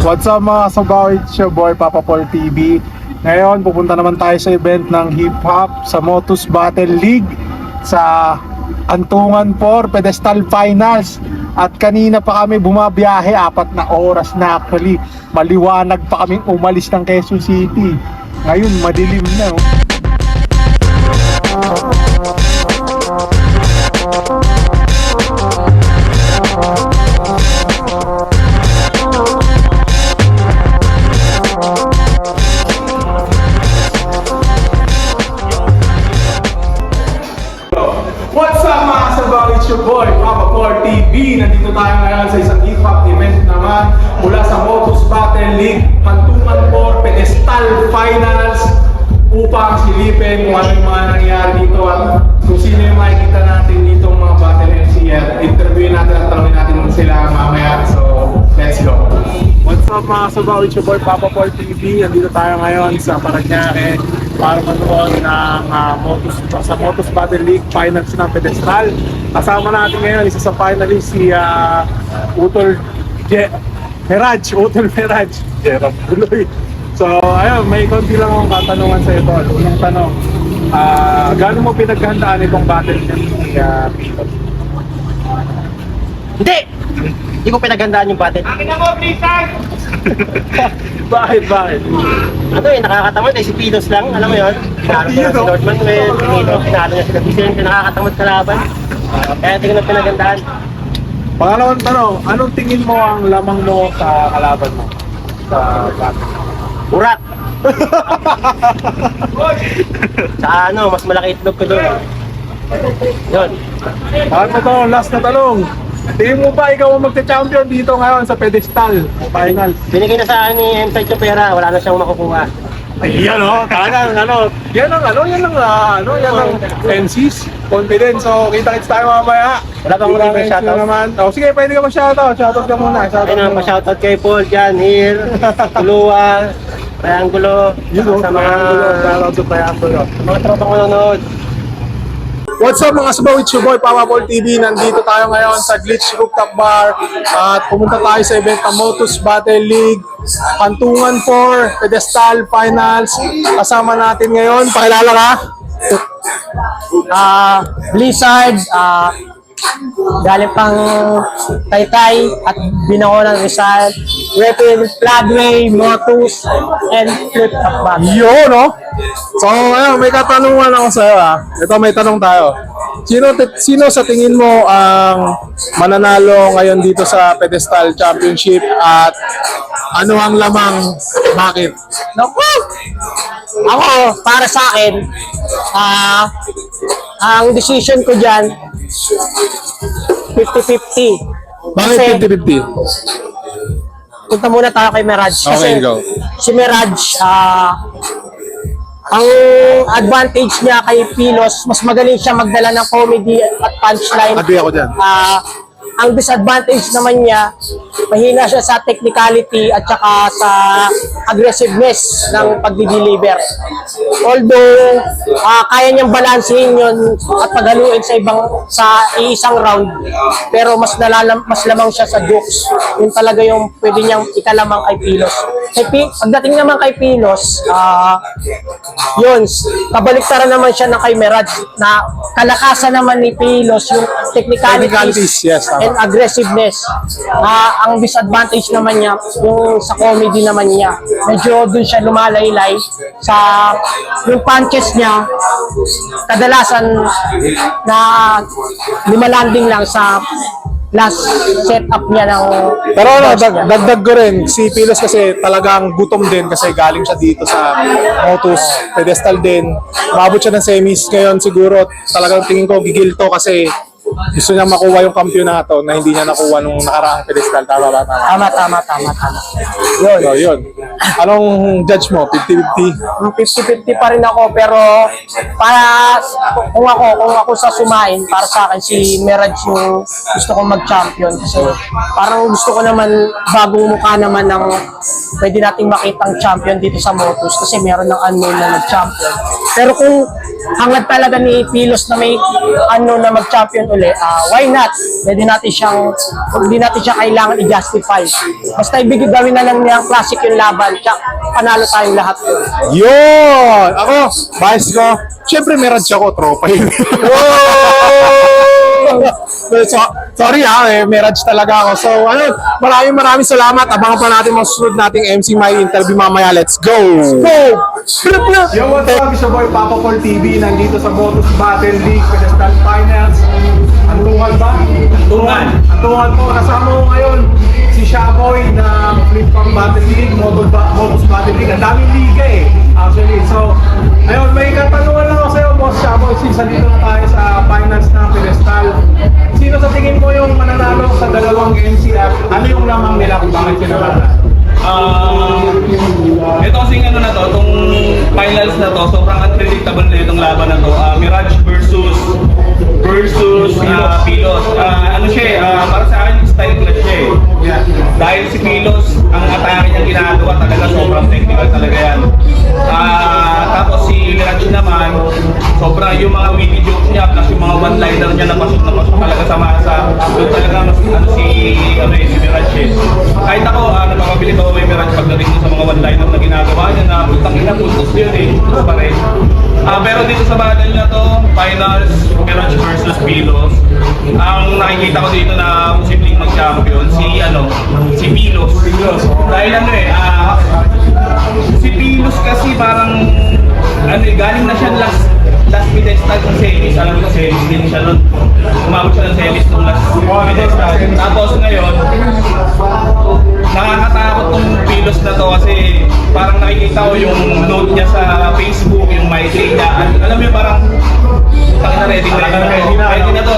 What's up mga sabaw, it's your boy Papa Paul TV. Ngayon pupunta naman tayo sa event ng hip hop sa Motus Battle League sa Antungan 4 Pedestal Finals. At kanina pa kami bumabiyahe, 4 na oras na actually. Maliwanag pa kaming umalis ng Quezon City. Ngayon madilim na oh. What's up mga sabaw, it's your boy Papa Paul TV. Nandito tayo ngayon sa isang hip hop event naman mula sa Motus Battle League Antungan 4 Pedestal Finals upang silipin kung ano yung mga nangyari dito at kung sino yung makikita natin dito mga battle MC at interviewin natin at tanongin natin sila mamaya. So let's go. What's up mga sabaw, it's your boy Papa Paul TV. Nandito tayo ngayon sa Parañaque para manood ng Motus Battle League Finals ng Pedestal. Kasama natin ngayon isa sa finalist si Utol Meraj Jerome Buloy. So ayun, may konti lang akong katanungan sa ito. Unang tanong, gaano mo pinaghandaan itong battle niya si Pito? Hindi ko pinaghandaan yung battle. Bakit? Ano nakakatamad si Pilos lang, alam mo yun? Pinalo niya si Lord Manuel, pinalo niya si Vicente, nakakatamad kalaban. Kaya hindi ko na pinaghandaan. Pangalawang tanong, anong tingin mo ang lamang mo sa kalaban mo? Sa battle? Urat! Sa mas malaki itlog ko doon. Yun. Last na tanong. Tingin mo ba ikaw ang magka-champion dito ngayon sa pedestal final? Binigay na sa akin ni M. Side pera, wala na siyang makukuha. Ay, yan talagang yan ang MC's confidence. So, kita-kits tayo mamaya. Wala bang maraming shoutout? Naman. Oh, sige, pwede ka ma-shoutout. Shoutout ka muna. Ayun, pa-shoutout kay Paul, Jan, Hir, Tulua, Triangulo, sa mga shoutout sa Triangulo. mga tropang manonood. What's up mga sabaw, it's your boy Papa Paul TV. Nandito tayo ngayon sa Glitch Rooftop Bar at pumunta tayo sa event ng Motus Battle League Antungan 4 Pedestal Finals. Kasama natin ngayon, pakilala ka? Blizzard, galing pang Taytay at Binao ng Rizal, Repin, Flagway, Motus, and Flip Top Bag. Yun, no? So, ayun, may katanungan ako sa'yo, Ito, may tanong tayo. Sino sa tingin mo ang mananalo ngayon dito sa Pedestal Championship at ano ang lamang, bakit? Naku! Ako, para sa akin, ang decision ko dyan, 50-50. Bakit 50-50? Punta muna tayo kay Meraj. Okay, go. Si Meraj, ang advantage niya kay Pilos, mas magaling siya magdala ng comedy at punchline. Agree ako dyan. Ang disadvantage naman niya, mahina siya sa technicality at saka sa aggressiveness ng pagdi-deliver. Although, kaya niyang balansehin yun at paghaluin sa isang round, pero mas lamang siya sa jokes. Yun talaga yung pwede niyang ikalamang kay Pilos. Pagdating naman kay Pilos, yun, kabaliktaran naman siya ng kay Meraj na kalakasan naman ni Pilos yung technicalities, yes, and aggressiveness. Ang disadvantage naman niya, yung sa comedy naman niya, medyo dun siya lumalaylay sa yung punches niya, kadalasan na limalanding lang sa last setup niya ng Pero dagdag ko rin, si Pilos kasi talagang gutom din kasi galing siya dito sa Motus Pedestal din. Maabot siya ng semis ngayon siguro. Talagang tingin ko gigilto kasi gusto niya makuha yung kampyonato na hindi niya nakuha nung nakaraang pedestal. Tama ba? Tama. Yun. So, yun. Anong judge mo? 50-50? 50-50 pa rin ako, pero para kung ako sa sumain, para sa akin si Meraj yung gusto kong mag-champion kasi parang gusto ko naman bagong mukha naman ng pwede nating makitang champion dito sa Motus kasi meron ng unknown na nag-champion. Pero kung hangad talaga ni Pilos na may ano na mag-champion uli, why not? Hindi natin siya kailangan i-justify. Basta ibigay gawin na lang niya classic yung laban, tsaka panalo tayong lahat. Yun! Ako, bias ko, syempre meron siya ako, tropa yun. So, sorry Mirage talaga ako. So, ano, maraming salamat. Abangan pa natin mga susunod nating MC My Interview mamaya. Let's go! Go! Yo, what's up? It's your boy Papa Paul TV. Nandito sa Motus Battle League Pedestal Finals. Antungan ba? Antungan po. Kasama ko ngayon si Shaboy na Flip Pump Battle League, Motus Battle League. Ang daming liga actually. So, ayun, may katanungan lang ako sa'yo, Boss Shaboy. Since nandito na tayo sa finals ng Pedestal, sino sa tingin mo yung mananalo sa dalawang MCF? Ano yung lamang nila kung bakit kinabata? Ito kasing ano na to, itong finals na to, sobrang unpredictable na itong laban na to. Mirage versus Pilos. Ano siya para sa akin style clash siya Dahil si Pilos, ang atake niya ginagawa talaga sobrang technical talaga yan. Tapos si Mirage naman, sobrang yung mga witty jokes niya, plus yung mga one-liner niya na pasok talaga sa masa. Doon talaga si Mirage Kahit ako, napapabili ko may Mirage pagdating sa mga one-liner na ginagawa niya na putang ina, puntos yun puntos pa rin. Pero dito sa battle na to, finals, Mirage versus Pilos. Ang nakikita ko dito na posibleng mag-champion, si Pilos. Dahil si Pilos kasi parang, galing na siya last pedestal sa semis. Alam mo semis din siya nun. Umabot siya ng semis nung last pedestal. Tapos ngayon, nakakatakot tong Pilos na to kasi parang nakikita ko yung note niya sa Facebook, yung my day niya. Alam mo yung parang ready na to.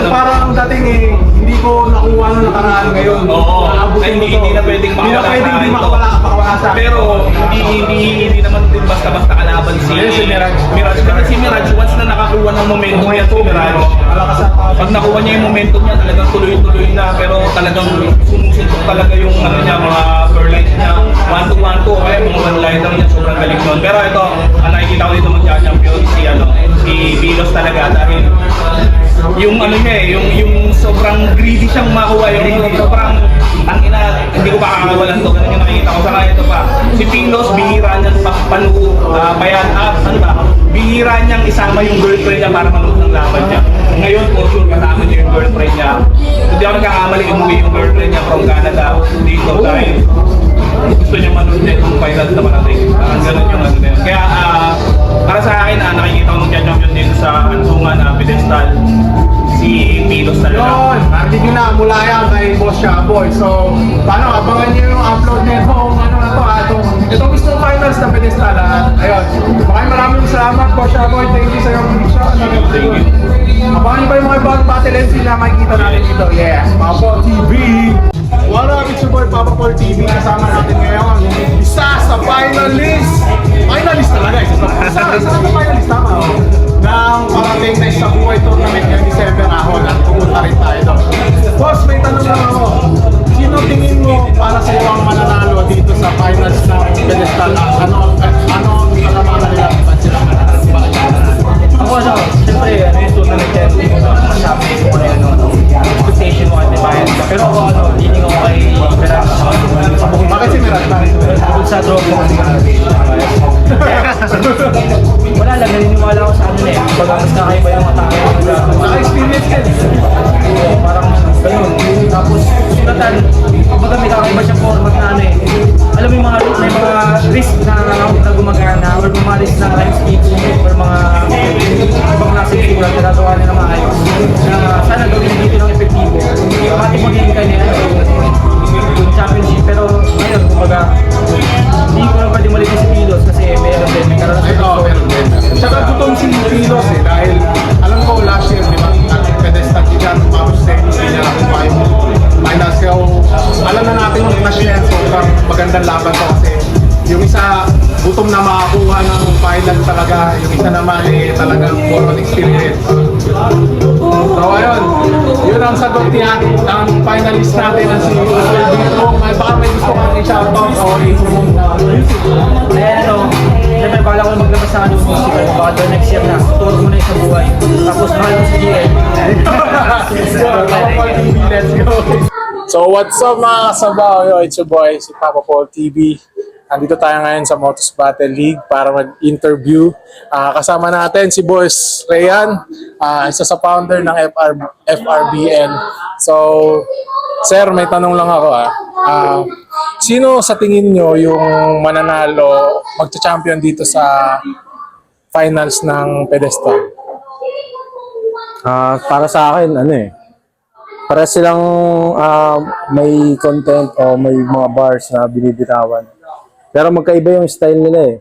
Parang dating hindi ko nakuha nung nakaraan ngayon. Oo. Hindi na pwedeng makawala sa akin. Pero hindi naman din basta-basta kalaban si Mirage. Kasi si Mirage, once na nakakuha ng momentum yan si Mirage, pag nakuha niya yung momentum niya, talagang tuloy-tuloy na. Pero talagang sumusuntok talaga yung mga perlite niya. 1-2-1-2, kaya mga one-liner niya, sobrang galing nun. Pero ito, nakikita ko dito mag-champion si Pilos talaga dahil yung yung sobrang greedy siyang makuha, yung sobrang hindi ko pa kakakawalan to, ganun yung nakikita ko sa kanya. Ito pa, si Pilos, bihira niyang bihira niyang isama yung girlfriend niya para manood ng laban niya. Ngayon, for sure, kasama niya yung girlfriend niya. Hindi ako nagkakamali, umuwi yung girlfriend niya from Canada dito dahil gusto niya manood na itong finals na parating. Ganun yung na yun. Kaya, para sa akin, nakikita ko mag-champion dito sa Antungan Pedestal, si Pilos talaga. Yun, narinig nyo na mula yan kay Boss Shaboy. So, paano, abangan nyo yung upload nito, itong gusto finals na Pedestal. Ayun, maraming salamat Boss Shaboy. Thank you sa iyong prediction. Abangan nyo pa yung mga ibang battle MC na makikita natin dito. Yeah, Papa TV. What up, it's your boy Papa Paul TV. Kasama natin ngayon isa sa finalist. Finalist talaga, isa sa finalist, tama ng parating na sa buhay tournament ngayong December at pumunta rin tayo doon. Boss, may tanong lang ako. Sino tingin mo para sa iyo ang mananalo dito sa finals ng Pedestal? Ano kalamanan nila kung sila mananalo? Ako siyempre, yung tournament yan, hindi ko masabi kung ano expectation mo at defiant. Pero ako, leaning ako kay Mirage. Bakit si Mirage? Bukod sa draw ko, wala lang, naniniwala ako sa pag mas kakaiba yung atake. Naka-experience ka Parang ganun. Tapos, sulatan, kapag may kakaiba siyang format na alam mo yung may mga risk na gumagana or mga risk na time skip or mga ibang klaseng figure na ginagawa nila maayos na sana gawin dito ng epektibo. Matik magiging kanya yung championship, pero ngayon, kumbaga, hindi ko lang pwede maligay si Pilos kasi meron din, may karoon Saka gutom si Pilos dahil alam ko last year, di ba, natin pedestal dyan, tapos semis niya nakuha yung finals. Kaya alam na natin yung clash niya, sobrang magandang laban to kasi yung isa gutom na makakuha ng final talaga, yung isa naman talagang full on experience. So ayun, yun ang sagot niya ng finalist natin na si Dito. Baka may gusto kang i-shoutout o i-promote na music. Siyempre, bala ko maglabas ng musical. Baka daw next year na. Tour mo na yung sa buhay. Tapos mahal ko si GM. Let's go. So what's up mga kasabaw? Yo, it's your boy, si Papa Paul TV. Andito tayo ngayon sa Motos Battle League para mag-interview. Kasama natin si Boss Rayan, isa sa founder ng FRBN. So, sir, may tanong lang ako. Sino sa tingin nyo yung mananalo, magcha-champion dito sa finals ng pedestal? Para sa akin, para silang may content o may mga bars na binibitawan. Pero magkaiba yung style nila eh.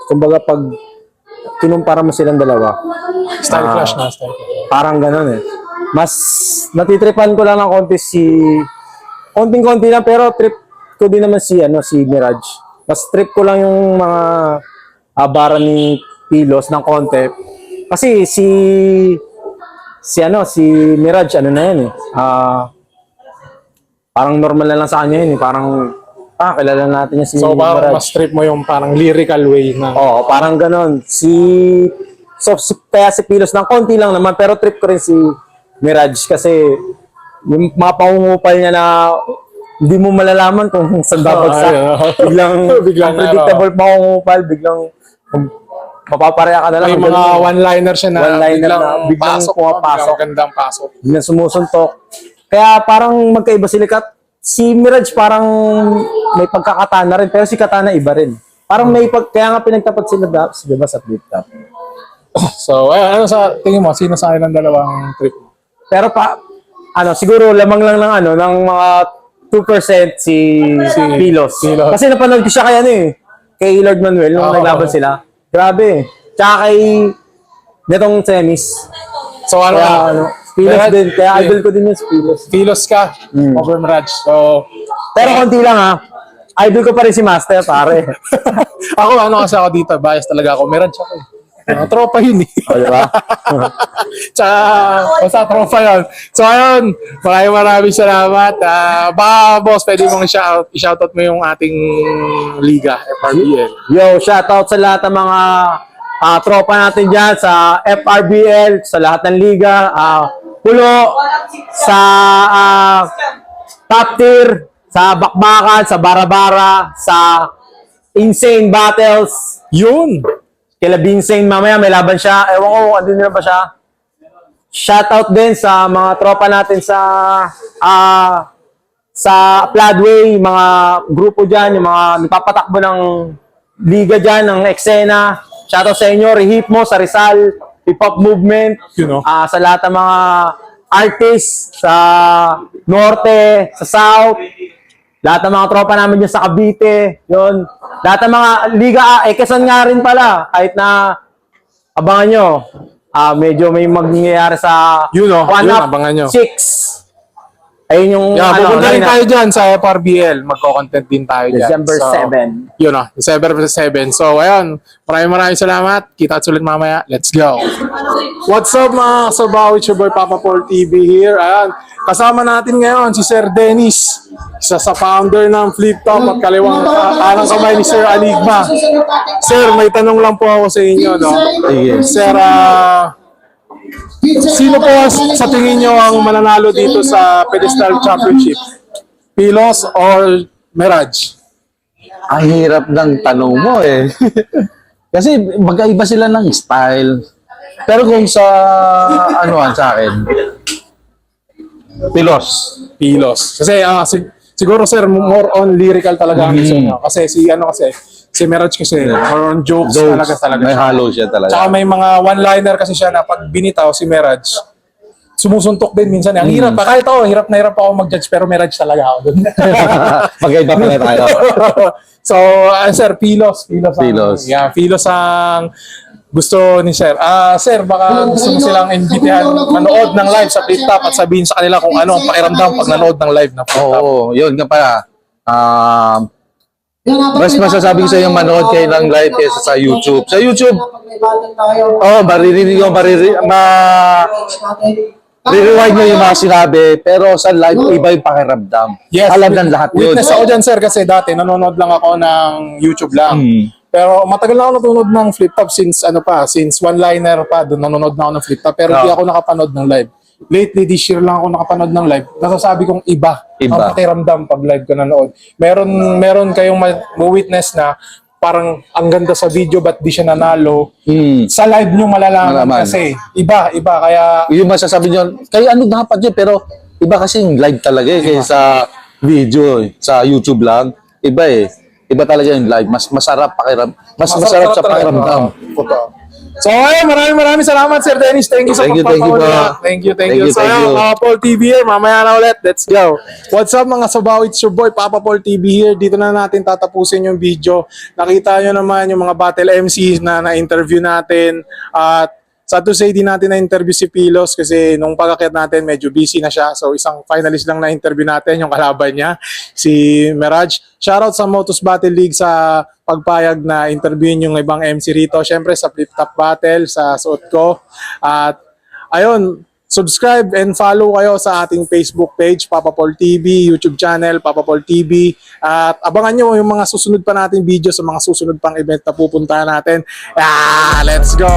Kumbaga pag kinumpara mo silang dalawa, Style clash na, style clash. parang ganun eh. Mas natitripan ko lang ng konting-konti lang, pero trip ko din naman si Mirage. Mas trip ko lang yung mga bara ni Pilos ng konti. Kasi si Mirage, na yan eh. Parang normal na lang sa kanya yun eh. Parang, kilala natin yung si So parang Mirage. mas trip mo yung parang lyrical way na. Oo, parang ganon. Kaya si Pilos ng konti lang naman, pero trip ko rin si Mirage kasi yung mga pangungupal niya na hindi mo malalaman kung saan babagsak. Biglang unpredictable pangungupal, biglang mapapareha ka na lang. May mga one-liner siya na One-liner na biglang pumapasok. Gandang pasok. Biglang sumusuntok. Kaya parang magkaiba sila. Si Mirage parang may pagkakatana rin, pero si Katana iba rin. Parang kaya nga pinagtapat sila diba, sa flip top. So, ano sa tingin mo? Sino sa akin ang dalawang trip? Pero siguro lamang lang ng mga 2% si Pilos. Kasi napanood ko siya kay Lord Manuel nung naglaban sila. Grabe. Tsaka kay netong semis. So, Pilos din. Kaya idol ko din yung si Pilos. Pilos ka over Mirage. So, Pero konti lang idol ko pa rin si Master, pare. ako kasi ako dito, bias talaga ako. Mirage ako eh. Tropa yun eh. O, diba? Tsaka, basta tropa yun. So, ayun, maraming salamat. Baka, boss, pwede mong i-shoutout mo yung ating liga, FRBL. Yo, shoutout sa lahat ng mga tropa natin dyan sa FRBL, sa lahat ng liga. Pulo, sa top tier, sa Bakbakan, sa Barabara, sa Insane Battles. Yun! Kila Insane mamaya may laban siya. Ewan ko, andun na ba siya? Shoutout din sa mga tropa natin sa Floodway, mga grupo dyan, yung mga nagpapatakbo ng liga dyan, ng eksena. Shoutout sa inyo, Rehip mo, sa Rizal, Hip-Hop Movement, sa lahat ng mga artists sa Norte, sa South, lahat ng mga tropa namin dyan sa Cavite, yun. Lahat ng mga liga, Quezon nga rin pala, kahit na abangan nyo, medyo may mangyayari sa abangan nyo. 6. Ayun yung Pupunta rin tayo dyan sa FRBL. Magko-content din tayo dyan. December 7. Yun December 7. So, ayun. Maraming salamat. Kita ulit mamaya. Let's go. What's up mga kasabaw? It's your boy Papa Paul TV here. Ayan. Kasama natin ngayon si Sir Dennis. Isa sa founder ng Flip Top at kaliwang kanang kamay ni Sir Aligma. Sir, may tanong lang po ako sa inyo. Sir, sino po sa tingin nyo ang mananalo dito sa Pedestal Championship? Pilos or Mirage? Ang hirap ng tanong mo eh. Kasi magkaiba sila ng style. Pero kung sa sa akin, Pilos. Kasi siguro sir, more on lyrical talaga ang gusto nyo. Kasi si Mirage kasi more on jokes talaga. May halo siya talaga. Tsaka may mga one-liner kasi siya na pag binitaw si Mirage, sumusuntok din minsan. Ang hirap pa. Kahit ako, hirap na hirap ako mag-judge pero Mirage talaga ako dun. Magkaiba pa tayo. So, sir, Pilos. Yeah, Pilos ang gusto ni Sir. Sir, baka gusto mo silang imbitahan manood ng live sa Flip Top at sabihin sa kanila kung ano ang pakiramdam pag nanood ng live na Flip Top. Oo, yun nga pala. Mas masasabi ko sa iyo manood kayo ng live kaysa sa YouTube. Sa YouTube, re-rewind mo yung mga sinabi, pero sa live, iba yung pakiramdam. Yes, Alam ng lahat yun. Witness ako dyan, sir, kasi dati nanonood lang ako ng YouTube lang. Pero matagal na ako nanonood ng flip top since one-liner pa, doon nanonood na ako ng flip top. Pero hindi ako nakapanood ng live. Lately, this year lang ako nakapanood ng live. Nasasabi kong iba ang pakiramdam pag live ko nanood. Meron kayong ma-witness na parang ang ganda sa video but di siya nanalo. Sa live nyo malalaman kasi iba. Kaya Yung masasabi nyo, kaya ano dapat yun, pero iba kasi yung live talaga kaysa sa video, sa YouTube lang. Iba Iba talaga yung live. Mas masarap masarap sa pakiramdam. So, ayun, maraming salamat, Sir Dennis. Thank you sa Thank you, pagpapaulit. Thank you. So, ayun, Paul TV here. Mamaya na ulit. Let's go. What's up, mga sabaw? It's your boy, Papa Paul TV here. Dito na natin tatapusin yung video. Nakita nyo naman yung mga battle MCs na na-interview natin. At sad to say, di natin na-interview si Pilos kasi nung pag-akyat natin, medyo busy na siya. So, isang finalist lang na-interview natin, yung kalaban niya, si Mirage. Shoutout sa Motos Battle League sa pagpayag na interviewin yung ibang MC rito. Siyempre, sa Flip Top Battle, sa suot ko. At, ayun, subscribe and follow kayo sa ating Facebook page, Papa Paul TV, YouTube channel, Papa Paul TV. At abangan nyo yung mga susunod pa natin video sa mga susunod pang event na pupuntahan natin. Let's go!